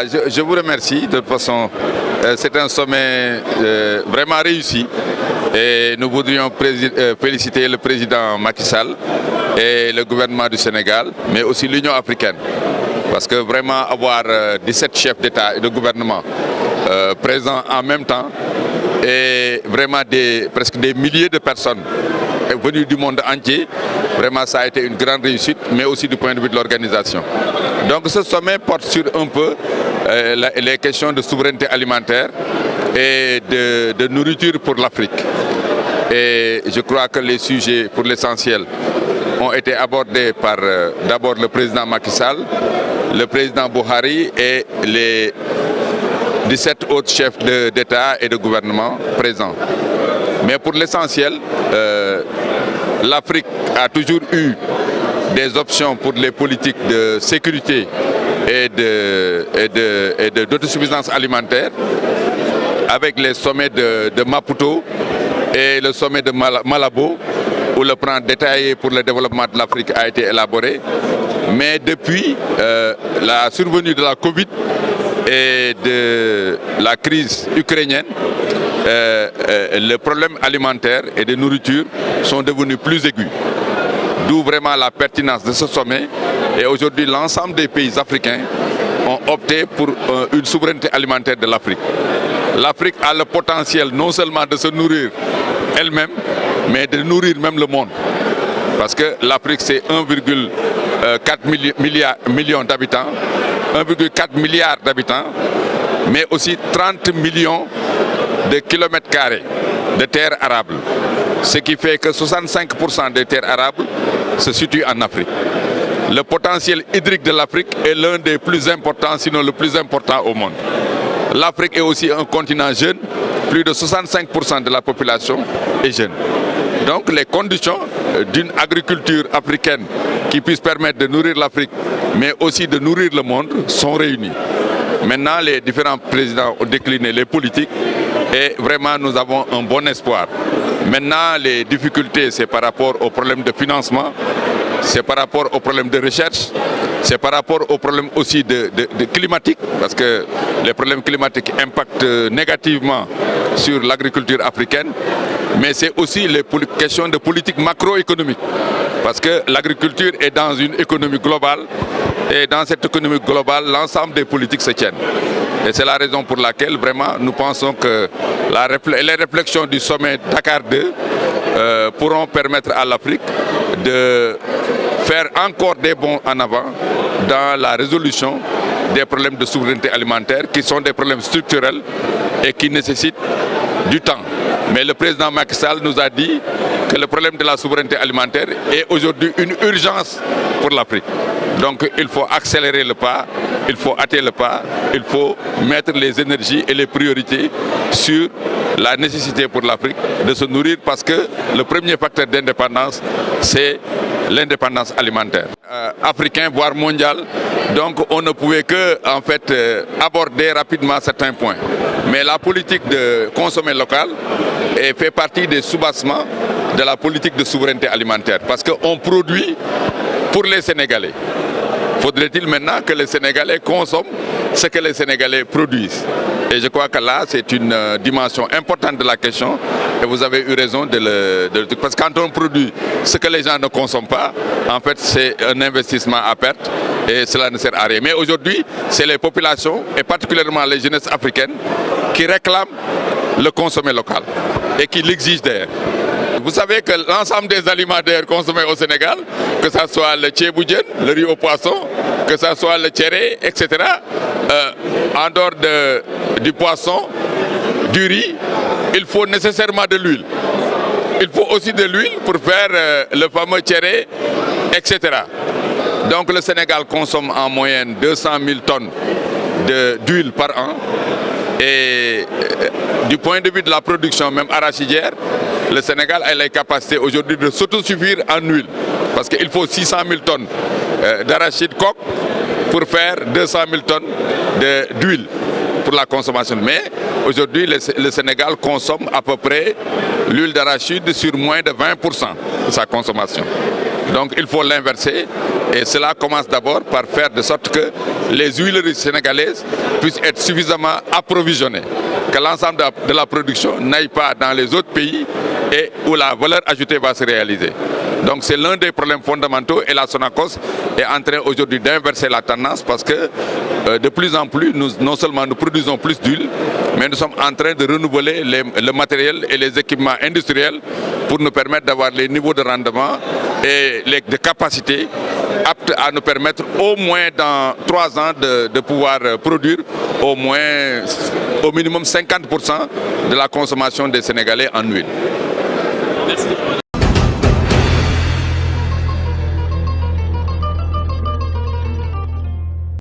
Je vous remercie. De toute façon, c'est un sommet vraiment réussi. Et nous voudrions féliciter le président Macky Sall et le gouvernement du Sénégal, mais aussi l'Union africaine. Parce que vraiment avoir 17 chefs d'État et de gouvernement présents en même temps et vraiment presque des milliers de personnes venues du monde entier, vraiment ça a été une grande réussite, mais aussi du point de vue de l'organisation. Donc ce sommet porte sur un peu les questions de souveraineté alimentaire et de nourriture pour l'Afrique. Et je crois que les sujets, pour l'essentiel, ont été abordés par d'abord le président Macky Sall, le président Buhari et les 17 autres chefs d'État et de gouvernement présents. Mais pour l'essentiel, l'Afrique a toujours eu des options pour les politiques de sécurité et d'autosuffisance alimentaire, avec les sommets de Maputo et le sommet de Malabo, où le plan détaillé pour le développement de l'Afrique a été élaboré. Mais depuis la survenue de la Covid et de la crise ukrainienne, le problème alimentaire et de nourriture sont devenus plus aigus. D'où vraiment la pertinence de ce sommet. Et aujourd'hui, l'ensemble des pays africains ont opté pour une souveraineté alimentaire de l'Afrique. L'Afrique a le potentiel non seulement de se nourrir elle-même, mais de nourrir même le monde. Parce que l'Afrique, c'est 1,4 million d'habitants, 1,4 milliard d'habitants, mais aussi 30 millions de kilomètres carrés de terres arables. Ce qui fait que 65% des terres arables se situent en Afrique. Le potentiel hydrique de l'Afrique est l'un des plus importants, sinon le plus important au monde. L'Afrique est aussi un continent jeune, plus de 65% de la population est jeune. Donc les conditions d'une agriculture africaine qui puisse permettre de nourrir l'Afrique, mais aussi de nourrir le monde, sont réunies. Maintenant, les différents présidents ont décliné les politiques et vraiment nous avons un bon espoir. Maintenant, les difficultés, c'est par rapport aux problèmes de financement, c'est par rapport aux problèmes de recherche, c'est par rapport aux problèmes aussi de climatique, parce que les problèmes climatiques impactent négativement sur l'agriculture africaine, mais c'est aussi les questions de politique macroéconomique, parce que l'agriculture est dans une économie globale, et dans cette économie globale, l'ensemble des politiques se tiennent. Et c'est la raison pour laquelle vraiment nous pensons que les réflexions du sommet Dakar 2 pourront permettre à l'Afrique de faire encore des bonds en avant dans la résolution des problèmes de souveraineté alimentaire qui sont des problèmes structurels et qui nécessitent du temps. Mais le président Macky Sall nous a dit que le problème de la souveraineté alimentaire est aujourd'hui une urgence pour l'Afrique. Donc il faut accélérer le pas, il faut hâter le pas, il faut mettre les énergies et les priorités sur la nécessité pour l'Afrique de se nourrir parce que le premier facteur d'indépendance, c'est l'indépendance alimentaire. Africain, voire mondial, donc on ne pouvait que en fait, aborder rapidement certains points. Mais la politique de consommer local fait partie des sous-bassements de la politique de souveraineté alimentaire parce qu'on produit pour les Sénégalais. Faudrait-il maintenant que les Sénégalais consomment ce que les Sénégalais produisent? Et je crois que là, c'est une dimension importante de la question. Et vous avez eu raison parce que quand on produit ce que les gens ne consomment pas, en fait, c'est un investissement à perte et cela ne sert à rien. Mais aujourd'hui, c'est les populations, et particulièrement les jeunesses africaines, qui réclament le consommer local et qui l'exigent d'ailleurs. Vous savez que l'ensemble des aliments consommés au Sénégal, que ce soit le tchéboudienne, le riz au poisson, que ce soit le tchéré, etc., en dehors du poisson, du riz, il faut nécessairement de l'huile. Il faut aussi de l'huile pour faire le fameux tchéré, etc. Donc le Sénégal consomme en moyenne 200 000 tonnes d'huile par an. Et du point de vue de la production même arachidière, le Sénégal a les capacités aujourd'hui de s'autosuffire en huile. Parce qu'il faut 600 000 tonnes d'arachide coque pour faire 200 000 tonnes d'huile pour la consommation. Mais aujourd'hui, le Sénégal consomme à peu près l'huile d'arachide sur moins de 20% de sa consommation. Donc il faut l'inverser et cela commence d'abord par faire de sorte que les huileries sénégalaises puissent être suffisamment approvisionnées, que l'ensemble de la production n'aille pas dans les autres pays et où la valeur ajoutée va se réaliser. Donc c'est l'un des problèmes fondamentaux et la Sonacos est en train aujourd'hui d'inverser la tendance parce que de plus en plus, non seulement nous produisons plus d'huile, mais nous sommes en train de renouveler le matériel et les équipements industriels pour nous permettre d'avoir les niveaux de rendement et de capacité aptes à nous permettre au moins dans 3 ans de pouvoir produire au minimum 50% de la consommation des Sénégalais en huile. Merci.